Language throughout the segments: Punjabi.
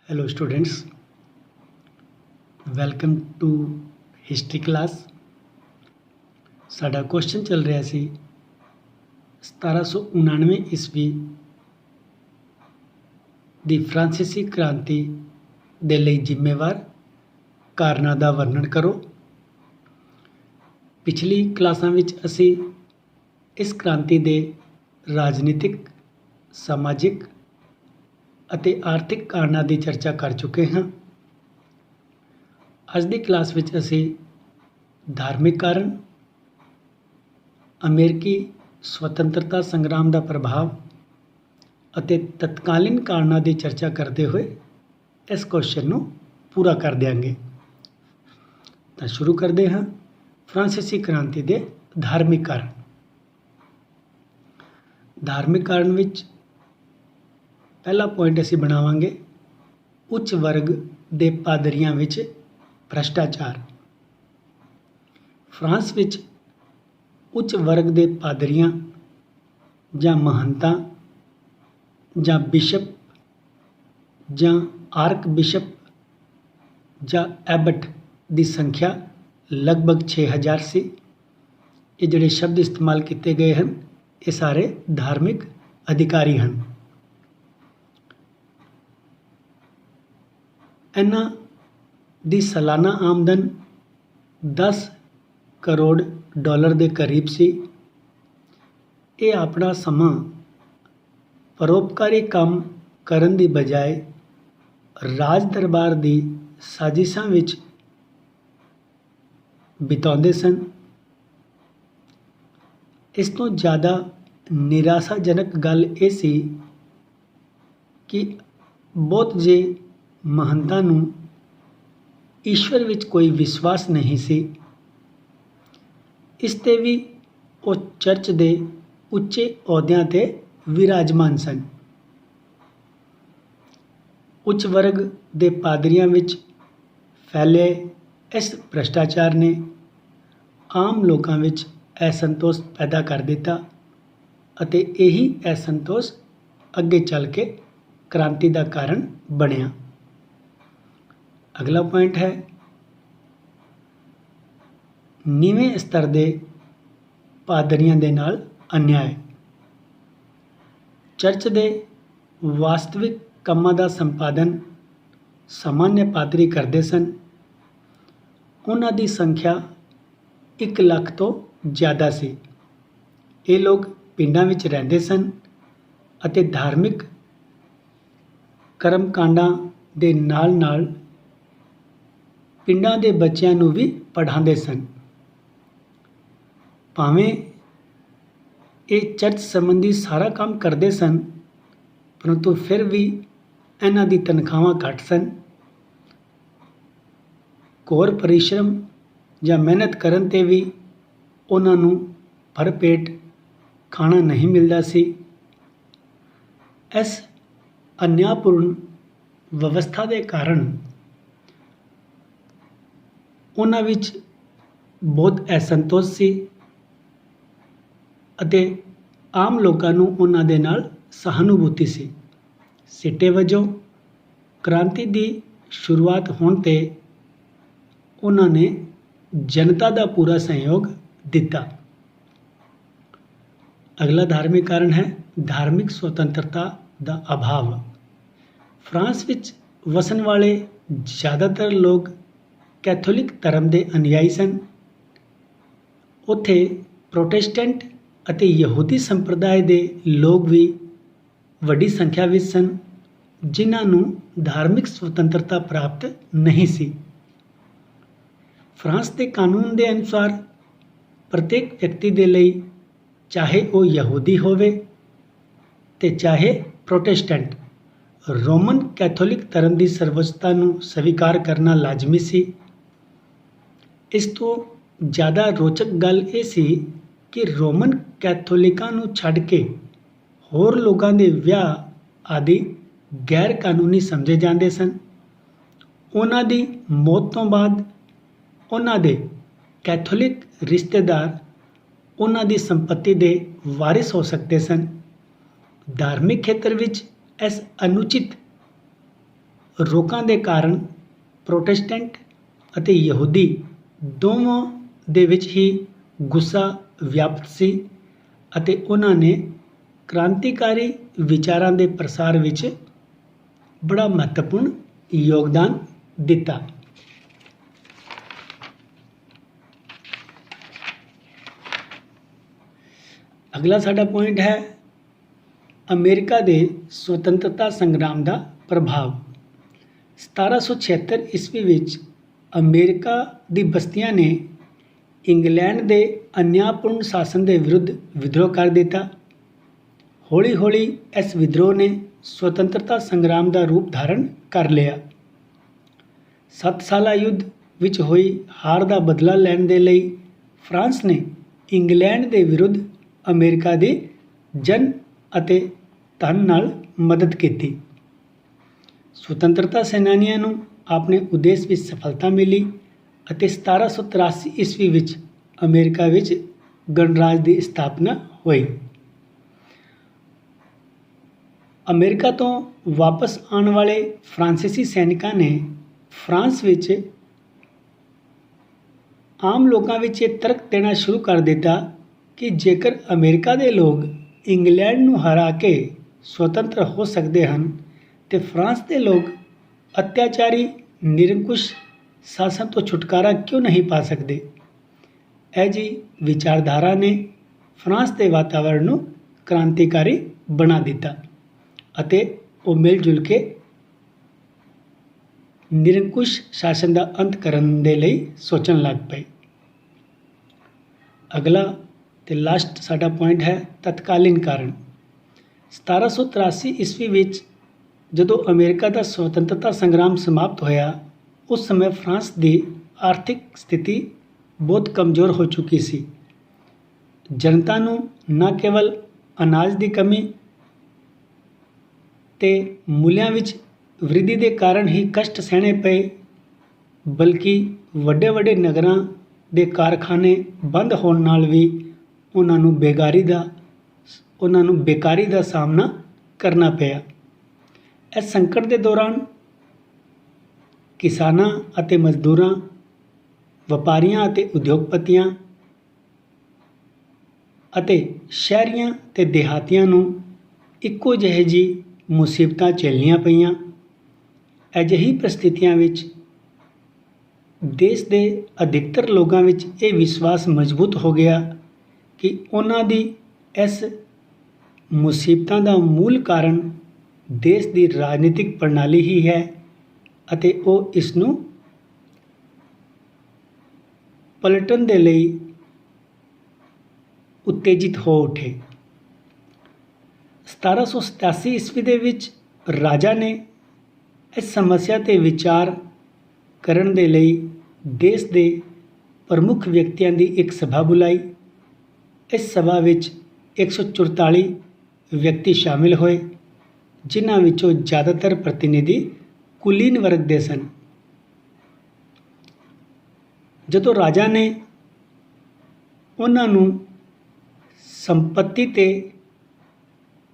Hello students, welcome to history class. साडा क्वेश्चन चल रहा सी 1799 ईस्वी ਦੀ ਫਰਾਂਸੀਸੀ क्रांति ਦੇ ਲਈ ਜ਼ਿੰਮੇਵਾਰ ਕਾਰਨਾਂ ਦਾ ਵਰਣਨ ਕਰੋ। ਪਿਛਲੀ ਕਲਾਸਾਂ ਵਿੱਚ ਅਸੀਂ ਇਸ ਕ੍ਰਾਂਤੀ ਦੇ ਰਾਜਨੀਤਿਕ, ਸਮਾਜਿਕ ਅਤੇ ਆਰਥਿਕ ਕਾਰਨਾਂ ਦੀ ਚਰਚਾ ਕਰ ਚੁੱਕੇ ਹਾਂ। ਅੱਜ ਦੀ ਕਲਾਸ ਵਿੱਚ ਅਸੀਂ ਧਾਰਮਿਕ ਕਾਰਨ, ਅਮਰੀਕੀ ਸੁਤੰਤਰਤਾ ਸੰਗਰਾਮ ਦਾ ਪ੍ਰਭਾਵ ਅਤੇ ਤਤਕਾਲੀਨ ਕਾਰਨਾਂ ਦੀ ਚਰਚਾ ਕਰਦੇ ਹੋਏ ਇਸ ਕੁਐਸਚਨ ਨੂੰ ਪੂਰਾ ਕਰ ਦਿਆਂਗੇ। ਤਾਂ ਸ਼ੁਰੂ ਕਰਦੇ ਹਾਂ। ਫਰਾਂਸੀਸੀ ਕ੍ਰਾਂਤੀ ਦੇ ਧਾਰਮਿਕ ਕਾਰਨ। ਧਾਰਮਿਕ ਕਾਰਨ ਵਿੱਚ ਪਹਿਲਾ ਪੁਆਇੰਟ ਅਸੀਂ ਬਣਾਵਾਂਗੇ ਉੱਚ ਵਰਗ ਦੇ ਪਾਦਰੀਆਂ ਵਿੱਚ ਭ੍ਰਸ਼ਟਾਚਾਰ। ਫਰਾਂਸ ਵਿੱਚ ਉੱਚ ਵਰਗ ਦੇ ਪਾਦਰੀਆਂ ਜਾਂ ਮਹੰਤਾਂ ਜਾਂ ਬਿਸ਼ਪ ਜਾਂ ਆਰਕ ਬਿਸ਼ਪ ਜਾਂ ਐਬਟ ਦੀ ਸੰਖਿਆ ਲਗਭਗ 6000 ਸੀ। ਇਹ ਜਿਹੜੇ ਸ਼ਬਦ ਇਸਤੇਮਾਲ ਕੀਤੇ ਗਏ ਹਨ ਇਹ ਸਾਰੇ ਧਾਰਮਿਕ ਅਧਿਕਾਰੀ ਹਨ। ਇਹਨਾਂ ਦੀ ਸਾਲਾਨਾ ਆਮਦਨ 10 ਕਰੋੜ ਡਾਲਰ ਦੇ ਕਰੀਬ ਸੀ। ਇਹ ਆਪਣਾ ਸਮਾਂ ਪਰਉਪਕਾਰੀ ਕੰਮ ਕਰਨ ਦੀ ਬਜਾਏ ਰਾਜ ਦਰਬਾਰ ਦੀ ਸਾਜ਼ਿਸ਼ਾਂ ਵਿੱਚ ਬਿਤਾਉਂਦੇ ਸਨ। ਇਸ ਤੋਂ ਜ਼ਿਆਦਾ ਨਿਰਾਸ਼ਾਜਨਕ ਗੱਲ ਇਹ ਸੀ ਕਿ ਬਹੁਤ ਜੇ ਮਹੰਤਾਂ ਨੂੰ ਈਸ਼ਵਰ ਵਿੱਚ ਕੋਈ ਵਿਸ਼ਵਾਸ ਨਹੀਂ ਸੀ। ਇਸ 'ਤੇ ਵੀ ਉਹ ਚਰਚ ਦੇ ਉੱਚੇ ਅਹੁਦਿਆਂ 'ਤੇ ਵਿਰਾਜਮਾਨ ਸਨ। ਉੱਚ ਵਰਗ ਦੇ ਪਾਦਰੀਆਂ ਵਿੱਚ ਫੈਲੇ ਇਸ ਭ੍ਰਸ਼ਟਾਚਾਰ ਨੇ ਆਮ ਲੋਕਾਂ ਵਿੱਚ ਅਸੰਤੋਸ਼ ਪੈਦਾ ਕਰ ਦਿੱਤਾ ਅਤੇ ਇਹੀ ਅਸੰਤੋਸ਼ ਅੱਗੇ ਚੱਲ ਕੇ ਕ੍ਰਾਂਤੀ ਦਾ ਕਾਰਨ ਬਣਿਆ। ਅਗਲਾ ਪੁਆਇੰਟ ਹੈ ਨੀਵੇਂ ਸਤਰ ਦੇ ਪਾਦਰੀਆਂ ਦੇ ਨਾਲ ਅਨਿਆਏ। ਚਰਚ ਦੇ ਵਾਸਤਵਿਕ ਕੰਮਾਂ ਦਾ ਸੰਪਾਦਨ ਸਾਮਾਨਯ ਪਾਦਰੀ ਕਰਦੇ ਸਨ। ਉਹਨਾਂ ਦੀ ਸੰਖਿਆ 1 ਲੱਖ ਤੋਂ ਜ਼ਿਆਦਾ ਸੀ। ਇਹ ਲੋਕ ਪਿੰਡਾਂ ਵਿੱਚ ਰਹਿੰਦੇ ਸਨ ਅਤੇ ਧਾਰਮਿਕ ਕਰਮਕਾਂਡਾਂ ਦੇ ਨਾਲ-ਨਾਲ ਪਿੰਡਾਂ ਦੇ ਬੱਚਿਆਂ ਨੂੰ ਵੀ ਪੜ੍ਹਾਉਂਦੇ ਸਨ। ਭਾਵੇਂ ਇਹ ਚਰਚ ਸੰਬੰਧੀ ਸਾਰਾ ਕੰਮ ਕਰਦੇ ਸਨ ਪਰੰਤੂ ਫਿਰ ਵੀ ਇਹਨਾਂ ਦੀ ਤਨਖਾਹਾਂ ਘੱਟ ਸਨ। ਘੋਰ ਪਰਿਸ਼ਰਮ ਜਾਂ ਮਿਹਨਤ ਕਰਨ 'ਤੇ ਵੀ ਉਹਨਾਂ ਨੂੰ ਭਰਪੇਟ ਖਾਣਾ ਨਹੀਂ ਮਿਲਦਾ ਸੀ। ਇਸ ਅਨਿਆਂਪੂਰਨ ਵਿਵਸਥਾ ਦੇ ਕਾਰਨ ਉਹਨਾਂ ਵਿੱਚ ਬਹੁਤ ਅਸੰਤੋਸ਼ ਸੀ ਅਤੇ ਆਮ ਲੋਕਾਂ ਨੂੰ ਉਹਨਾਂ ਦੇ ਨਾਲ ਸਹਾਨੁਭੂਤੀ ਸੀ। ਸਿੱਟੇ ਵਜੋਂ ਕ੍ਰਾਂਤੀ ਦੀ ਸ਼ੁਰੂਆਤ ਹੋਣ 'ਤੇ ਉਹਨਾਂ ਨੇ ਜਨਤਾ ਦਾ ਪੂਰਾ ਸਹਿਯੋਗ ਦਿੱਤਾ। ਅਗਲਾ ਧਾਰਮਿਕ ਕਾਰਨ ਹੈ ਧਾਰਮਿਕ ਸੁਤੰਤਰਤਾ ਦਾ ਅਭਾਵ। ਫਰਾਂਸ ਵਿੱਚ ਵਸਣ ਵਾਲੇ ਜ਼ਿਆਦਾਤਰ ਲੋਕ ਕੈਥੋਲਿਕ ਧਰਮ ਦੇ ਅਨੁਯਾਈ ਸਨ। ਉੱਥੇ ਪ੍ਰੋਟੈਸਟੈਂਟ ਅਤੇ ਯਹੂਦੀ ਸੰਪਰਦਾਇ ਦੇ ਲੋਕ ਵੀ ਵੱਡੀ ਸੰਖਿਆ ਵਿੱਚ ਸਨ ਜਿਨ੍ਹਾਂ ਨੂੰ ਧਾਰਮਿਕ ਸੁਤੰਤਰਤਾ ਪ੍ਰਾਪਤ ਨਹੀਂ ਸੀ। ਫਰਾਂਸ ਦੇ ਕਾਨੂੰਨ ਦੇ ਅਨੁਸਾਰ ਪ੍ਰਤੇਕ ਵਿਅਕਤੀ ਦੇ ਲਈ ਚਾਹੇ ਉਹ ਯਹੂਦੀ ਹੋਵੇ ਤੇ ਚਾਹੇ ਪ੍ਰੋਟੈਸਟੈਂਟ ਰੋਮਨ ਕੈਥੋਲਿਕ ਧਰਮ ਦੀ ਸਰਵਉੱਚਤਾ ਨੂੰ ਸਵੀਕਾਰ ਕਰਨਾ ਲਾਜ਼ਮੀ ਸੀ। ਇਸ ਤੋਂ ਜ਼ਿਆਦਾ ਰੋਚਕ ਗੱਲ ਇਹ ਸੀ ਕਿ ਰੋਮਨ ਕੈਥੋਲਿਕਾਂ ਨੂੰ ਛੱਡ ਕੇ ਹੋਰ ਲੋਕਾਂ ਦੇ ਵਿਆਹ ਆਦਿ ਗੈਰ ਕਾਨੂੰਨੀ ਸਮਝੇ ਜਾਂਦੇ ਸਨ। ਉਹਨਾਂ ਦੀ ਮੌਤ ਤੋਂ ਬਾਅਦ ਉਹਨਾਂ ਦੇ ਕੈਥੋਲਿਕ ਰਿਸ਼ਤੇਦਾਰ ਉਹਨਾਂ ਦੀ ਸੰਪਤੀ ਦੇ ਵਾਰਿਸ ਹੋ ਸਕਦੇ ਸਨ। ਧਾਰਮਿਕ ਖੇਤਰ ਵਿੱਚ ਇਸ ਅਨੁਚਿਤ ਰੋਕਾਂ ਦੇ ਕਾਰਨ ਪ੍ਰੋਟੈਸਟੈਂਟ ਅਤੇ ਯਹੂਦੀ ਦੋਵਾਂ ਦੇ ਵਿੱਚ ਹੀ ਗੁੱਸਾ ਵਿਆਪਤ ਸੀ ਅਤੇ ਉਹਨਾਂ ਨੇ ਕ੍ਰਾਂਤੀਕਾਰੀ ਵਿਚਾਰਾਂ ਦੇ ਪ੍ਰਸਾਰ ਵਿੱਚ ਬੜਾ ਮਹੱਤਵਪੂਰਨ ਯੋਗਦਾਨ ਦਿੱਤਾ। ਅਗਲਾ ਸਾਡਾ ਪੁਆਇੰਟ ਹੈ ਅਮਰੀਕਾ ਦੇ ਸੁਤੰਤਰਤਾ ਸੰਗਰਾਮ ਦਾ ਪ੍ਰਭਾਵ। 1776 ਈਸਵੀ ਵਿੱਚ ਅਮਰੀਕਾ ਦੀ ਬਸਤੀਆਂ ਨੇ ਇੰਗਲੈਂਡ ਦੇ ਅਨਿਆਂਪੂਰਨ ਸ਼ਾਸਨ ਦੇ ਵਿਰੁੱਧ ਵਿਦਰੋਹ ਕਰ ਦਿੱਤਾ। ਹੌਲੀ ਹੌਲੀ ਇਸ ਵਿਦਰੋਹ ਨੇ ਸੁਤੰਤਰਤਾ ਸੰਗਰਾਮ ਦਾ ਰੂਪ ਧਾਰਨ ਕਰ ਲਿਆ। 7 ਸਾਲਾ ਯੁੱਧ ਵਿੱਚ ਹੋਈ ਹਾਰ ਦਾ ਬਦਲਾ ਲੈਣ ਦੇ ਲਈ ਫਰਾਂਸ ਨੇ ਇੰਗਲੈਂਡ ਦੇ ਵਿਰੁੱਧ ਅਮਰੀਕਾ ਦੀ ਜਨ ਅਤੇ ਧਨ ਨਾਲ ਮਦਦ ਕੀਤੀ। ਸੁਤੰਤਰਤਾ ਸੈਨਾਨੀਆਂ ਨੂੰ ਆਪਣੇ ਉਦੇਸ਼ ਵਿੱਚ ਸਫਲਤਾ ਮਿਲੀ ਅਤੇ 1783 ਈਸਵੀ ਵਿੱਚ ਅਮਰੀਕਾ ਵਿੱਚ ਗਣਰਾਜ ਦੀ ਸਥਾਪਨਾ ਹੋਈ। ਅਮਰੀਕਾ ਤੋਂ ਵਾਪਸ ਆਉਣ ਵਾਲੇ ਫਰਾਂਸੀਸੀ ਸੈਨਿਕਾਂ ਨੇ ਫਰਾਂਸ ਵਿੱਚ ਆਮ ਲੋਕਾਂ ਵਿੱਚ ਇਹ ਤਰਕ ਦੇਣਾ ਸ਼ੁਰੂ ਕਰ ਦਿੱਤਾ ਕਿ ਜੇਕਰ ਅਮਰੀਕਾ ਦੇ ਲੋਕ ਇੰਗਲੈਂਡ ਨੂੰ ਹਰਾ ਕੇ ਸੁਤੰਤਰ ਹੋ ਸਕਦੇ ਹਨ ਤੇ ਫਰਾਂਸ ਦੇ ਲੋਕ ਅਤਿਆਚਾਰੀ ਨਿਰੰਕੁਸ਼ ਸ਼ਾਸਨ ਤੋਂ ਛੁਟਕਾਰਾ ਕਿਉਂ ਨਹੀਂ ਪਾ ਸਕਦੇ। ਇਹ ਜੀ ਵਿਚਾਰਧਾਰਾ ਨੇ ਫਰਾਂਸ ਦੇ ਵਾਤਾਵਰਣ ਨੂੰ ਕ੍ਰਾਂਤੀਕਾਰੀ ਬਣਾ ਦਿੱਤਾ ਅਤੇ ਉਹ ਮਿਲ ਜੁਲ ਕੇ ਨਿਰੰਕੁਸ਼ ਸ਼ਾਸਨ ਦਾ ਅੰਤ ਕਰਨ ਦੇ ਲਈ ਸੋਚਣ ਲੱਗ ਪਏ। ਅਗਲਾ ਤੇ ਲਾਸਟ ਸਾਡਾ ਪੁਆਇੰਟ ਹੈ ਤਤਕਾਲੀਨ ਕਾਰਨ। 1783 ਈਸਵੀ ਵਿੱਚ ਜਦੋਂ ਅਮਰੀਕਾ ਦਾ ਸੁਤੰਤਰਤਾ ਸੰਗਰਾਮ ਸਮਾਪਤ ਹੋਇਆ ਉਸ ਸਮੇਂ ਫਰਾਂਸ ਦੀ ਆਰਥਿਕ ਸਥਿਤੀ ਬਹੁਤ ਕਮਜ਼ੋਰ ਹੋ ਚੁੱਕੀ ਸੀ। ਜਨਤਾ ਨੂੰ ਨਾ ਕੇਵਲ ਅਨਾਜ ਦੀ ਕਮੀ ਤੇ ਮੁੱਲਿਆਂ ਵਿੱਚ ਵ੍ਰਿੱਧੀ ਦੇ ਕਾਰਨ ਹੀ ਕਸ਼ਟ ਸਹਿਣੇ ਪਏ ਬਲਕਿ ਵੱਡੇ ਵੱਡੇ ਨਗਰਾਂ ਦੇ ਕਾਰਖਾਨੇ ਬੰਦ ਹੋਣ ਨਾਲ ਵੀ ਉਹਨਾਂ ਨੂੰ ਬੇਕਾਰੀ ਦਾ ਸਾਹਮਣਾ ਕਰਨਾ ਪਿਆ। ਇਸ ਸੰਕਟ ਦੇ ਦੌਰਾਨ ਕਿਸਾਨਾਂ ਅਤੇ ਮਜ਼ਦੂਰਾਂ, ਵਪਾਰੀਆਂ ਅਤੇ ਉਦਯੋਗਪਤੀਆਂ ਅਤੇ ਸ਼ਹਿਰੀਆਂ ਤੇ ਦਿਹਾਤੀਆਂ ਨੂੰ ਇੱਕੋ ਜਿਹੇ ਜਿਹੀ ਮੁਸੀਬਤਾਂ ਝੇਲਣੀਆਂ ਪਈਆਂ। ਅਜਿਹੀ ਪ੍ਰਸਥਿਤੀਆਂ ਵਿੱਚ ਦੇਸ਼ ਦੇ ਅਧਿਕਤਰ ਲੋਕਾਂ ਵਿੱਚ ਇਹ ਵਿਸ਼ਵਾਸ ਮਜ਼ਬੂਤ ਹੋ ਗਿਆ ਕਿ ਉਹਨਾਂ ਦੀ ਇਸ ਮੁਸੀਬਤਾਂ ਦਾ ਮੂਲ ਕਾਰਨ ਦੇਸ਼ ਦੀ ਰਾਜਨੀਤਿਕ ਪ੍ਰਣਾਲੀ ਹੀ ਹੈ ਅਤੇ ਉਹ ਇਸ ਨੂੰ ਪਲਟਣ ਦੇ ਲਈ ਉਤੇਜਿਤ ਹੋ ਉੱਠੇ। 1787 ਈਸਵੀ ਦੇ ਵਿੱਚ ਰਾਜਾ ਨੇ ਇਸ ਸਮੱਸਿਆ 'ਤੇ ਵਿਚਾਰ ਕਰਨ ਦੇ ਲਈ ਦੇਸ਼ ਦੇ ਪ੍ਰਮੁੱਖ ਵਿਅਕਤੀਆਂ ਦੀ ਇੱਕ ਸਭਾ ਬੁਲਾਈ। ਇਸ ਸਭਾ ਵਿੱਚ 144 ਵਿਅਕਤੀ ਸ਼ਾਮਿਲ ਹੋਏ ਜਿਨ੍ਹਾਂ ਵਿੱਚੋਂ ਜ਼ਿਆਦਾਤਰ ਪ੍ਰਤੀਨਿਧੀ ਕੁਲੀਨ ਵਰਗ ਦੇ ਸਨ। ਜਦੋਂ ਰਾਜਾ ਨੇ ਉਹਨਾਂ ਨੂੰ ਸੰਪੱਤੀ 'ਤੇ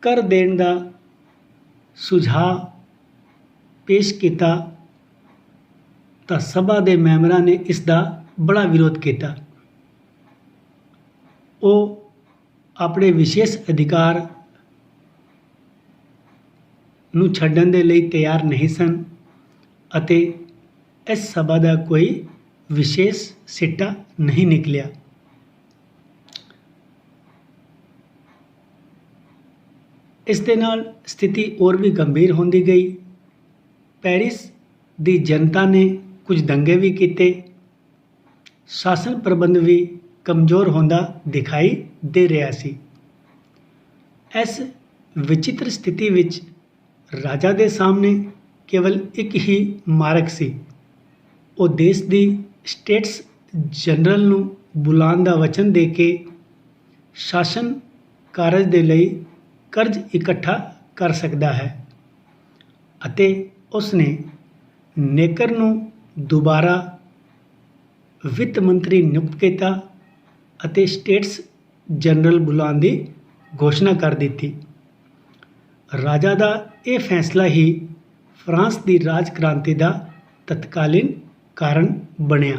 ਕਰ ਦੇਣ ਦਾ ਸੁਝਾਅ ਪੇਸ਼ ਕੀਤਾ ਤਾਂ ਸਭਾ ਦੇ ਮੈਂਬਰਾਂ ਨੇ ਇਸ ਦਾ ਬੜਾ ਵਿਰੋਧ ਕੀਤਾ। ਉਹ ਆਪਣੇ ਵਿਸ਼ੇਸ਼ ਅਧਿਕਾਰ ਨੂੰ ਛੱਡਣ ਦੇ ਲਈ ਤਿਆਰ ਨਹੀਂ ਸਨ ਅਤੇ ਇਸ ਸਭਾ ਦਾ ਕੋਈ ਵਿਸ਼ੇਸ਼ ਸਿੱਟਾ ਨਹੀਂ ਨਿਕਲਿਆ। ਇਸ ਦੇ ਨਾਲ ਸਥਿਤੀ ਹੋਰ ਵੀ ਗੰਭੀਰ ਹੁੰਦੀ ਗਈ। ਪੈਰਿਸ ਦੀ ਜਨਤਾ ਨੇ ਕੁਝ ਦੰਗੇ ਵੀ ਕੀਤੇ। ਸ਼ਾਸਨ ਪ੍ਰਬੰਧ ਵੀ ਕਮਜ਼ੋਰ ਹੁੰਦਾ ਦਿਖਾਈ ਦੇ ਰਿਹਾ ਸੀ। ਇਸ ਵਿਚਿੱਤਰ ਸਥਿਤੀ ਵਿੱਚ ਰਾਜਾ ਦੇ ਸਾਹਮਣੇ ਕੇਵਲ ਇੱਕ ਹੀ ਮਾਰਗ ਸੀ। ਉਹ ਦੇਸ਼ ਦੀ ਸਟੇਟਸ ਜਨਰਲ ਨੂੰ ਬੁਲਾਉਣ ਦਾ ਵਚਨ ਦੇ ਕੇ ਸ਼ਾਸਨ ਕਾਰਜ ਦੇ ਲਈ ਕਰਜ਼ ਇਕੱਠਾ ਕਰ ਸਕਦਾ ਹੈ ਅਤੇ ਉਸਨੇ ਨੇਕਰ ਨੂੰ ਦੁਬਾਰਾ ਵਿੱਤ ਮੰਤਰੀ ਨਿਯੁਕਤ ਕੀਤਾ ਅਤੇ ਸਟੇਟਸ ਜਨਰਲ ਬੁਲਾਉਣ ਦੀ ਘੋਸ਼ਣਾ ਕਰ ਦਿੱਤੀ। ਰਾਜਾ ਦਾ ਇਹ ਫੈਸਲਾ ਹੀ ਫਰਾਂਸ ਦੀ ਰਾਜ ਕ੍ਰਾਂਤੀ ਦਾ ਤਤਕਾਲੀਨ ਕਾਰਨ ਬਣਿਆ।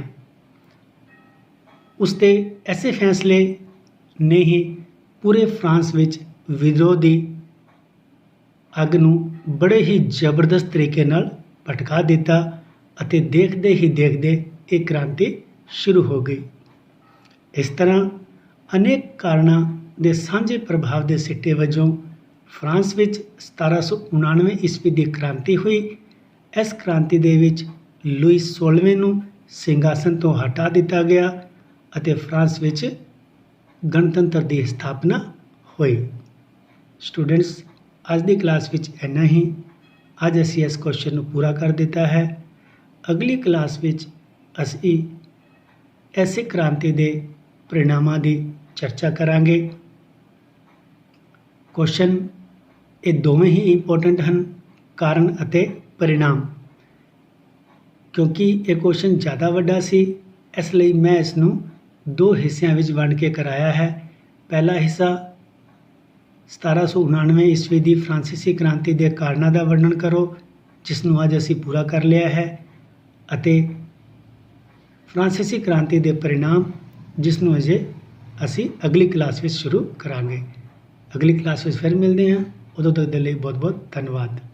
ਉਸ ਦੇ ਐਸੇ ਫੈਸਲੇ ਨੇ ਹੀ ਪੂਰੇ ਫਰਾਂਸ ਵਿੱਚ ਵਿਦਰੋਹ ਦੀ ਅੱਗ ਨੂੰ ਬੜੇ ਹੀ ਜ਼ਬਰਦਸਤ ਤਰੀਕੇ ਨਾਲ ਭੜਕਾ ਦਿੱਤਾ ਅਤੇ ਦੇਖਦੇ ਹੀ ਦੇਖਦੇ ਇਹ ਕ੍ਰਾਂਤੀ ਸ਼ੁਰੂ ਹੋ ਗਈ। ਇਸ ਤਰ੍ਹਾਂ ਅਨੇਕ ਕਾਰਨਾਂ ਦੇ ਸਾਂਝੇ ਪ੍ਰਭਾਵ ਦੇ ਸਿੱਟੇ ਵਜੋਂ ਫਰਾਂਸ ਵਿੱਚ 1799 ਈਸਵੀ ਦੀ ਕ੍ਰਾਂਤੀ ਹੋਈ। ਇਸ ਕ੍ਰਾਂਤੀ ਦੇ ਵਿੱਚ ਲੂਈ 16ਵੇਂ ਨੂੰ ਸਿੰਘਾਸਨ ਤੋਂ ਹਟਾ ਦਿੱਤਾ ਗਿਆ ਅਤੇ ਫਰਾਂਸ ਵਿੱਚ ਗਣਤੰਤਰ ਦੀ ਸਥਾਪਨਾ ਹੋਈ। ਸਟੂਡੈਂਟਸ, ਅੱਜ ਦੀ ਕਲਾਸ ਵਿੱਚ ਇੰਨਾ ਹੀ। ਅੱਜ ਅਸੀਂ ਇਸ ਕੁਐਸਚਨ ਨੂੰ ਪੂਰਾ ਕਰ ਦਿੱਤਾ ਹੈ। ਅਗਲੀ ਕਲਾਸ ਵਿੱਚ ਅਸੀਂ ਐਸੀ ਕ੍ਰਾਂਤੀ ਦੇ ਪਰਿਣਾਮਾਂ ਦੀ ਚਰਚਾ ਕਰਾਂਗੇ। ਕੁਐਸਚਨ ਇਹ ਦੋਵੇਂ ਹੀ ਇੰਪੋਰਟੈਂਟ ਹਨ, ਕਾਰਨ ਅਤੇ ਪਰਿਣਾਮ। ਕਿਉਂਕਿ ਇਹ ਕੁਐਸਚਨ ਜ਼ਿਆਦਾ ਵੱਡਾ ਸੀ, ਇਸ ਲਈ ਮੈਂ ਇਸ ਨੂੰ 2 ਹਿੱਸਿਆਂ ਵਿੱਚ ਵੰਡ ਕੇ ਕਰਾਇਆ ਹੈ। ਪਹਿਲਾ ਹਿੱਸਾ 1799 ਈਸਵੀ ਦੀ ਫਰਾਂਸੀਸੀ ਕ੍ਰਾਂਤੀ ਦੇ ਕਾਰਨਾਂ ਦਾ ਵਰਣਨ ਕਰੋ, ਜਿਸ ਨੂੰ ਅੱਜ ਅਸੀਂ ਪੂਰਾ ਕਰ ਲਿਆ ਹੈ, ਅਤੇ ਫਰਾਂਸੀਸੀ ਕ੍ਰਾਂਤੀ ਦੇ ਪਰਿਣਾਮ, ਜਿਸ ਨੂੰ ਅਜੇ ਅਸੀਂ ਅਗਲੀ ਕਲਾਸ ਵਿੱਚ ਸ਼ੁਰੂ ਕਰਾਂਗੇ। ਅਗਲੀ ਕਲਾਸ ਵਿੱਚ ਫਿਰ ਮਿਲਦੇ ਹਾਂ। ਉਦੋਂ ਤੱਕ ਦੇ ਲਈ ਬਹੁਤ ਬਹੁਤ ਧੰਨਵਾਦ।